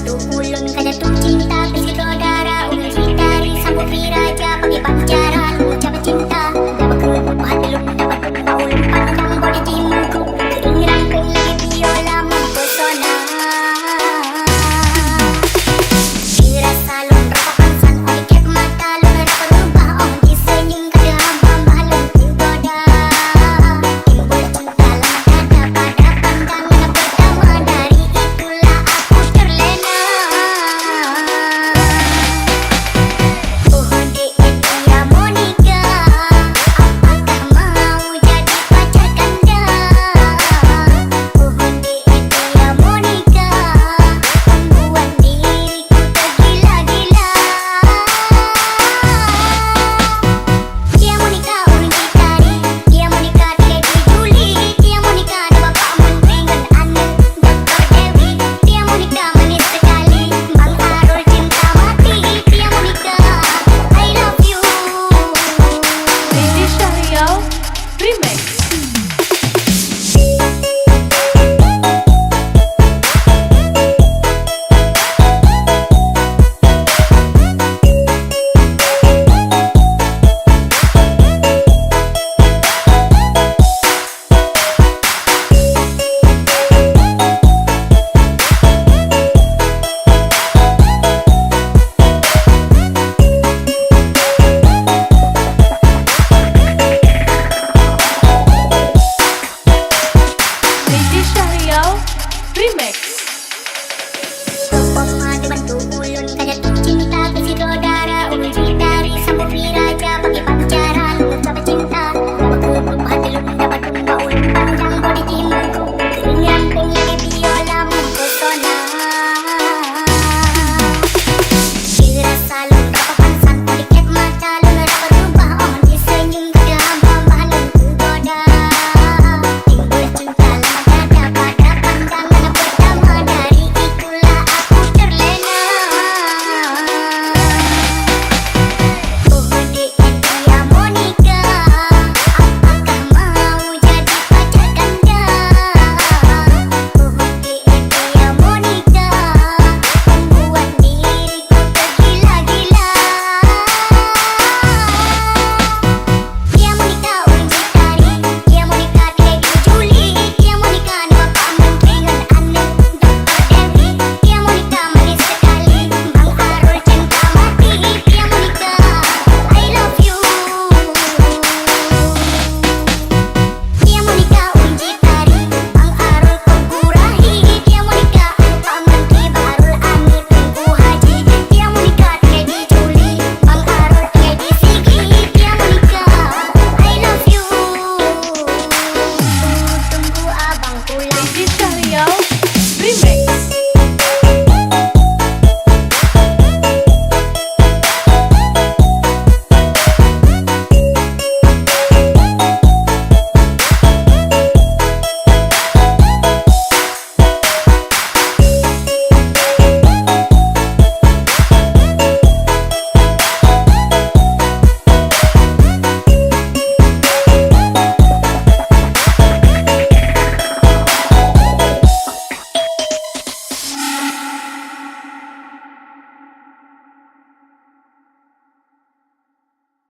tu ulun kada tu cinta kasih saudara ulun cintari sambut raja pagi pancara ucap cinta dapat ku hati lu dapat ku ulun pandang body timku keringan lagi biola mempesona dirasa lun rapakan san oli kep mata lun berubah om disenyum kada hamba malu tergoda timbul cinta lama dada pada pandangan pertama dari itulah aku terlena. Oh dek dia Monica, apakah mau jadi pacar kanda? Oh dek dia Monica, membuat diriku tergila-gila. Dia Monica ulun cintari, dia Monica Lady Julie, dia Monica ada bapak menteri dan anak Dr. Dewi, dia Monica manis sekali, Bang Arul cinta mati, dia Monica I love you. DJ Syahrial Remix. DJ Syahrial Remix.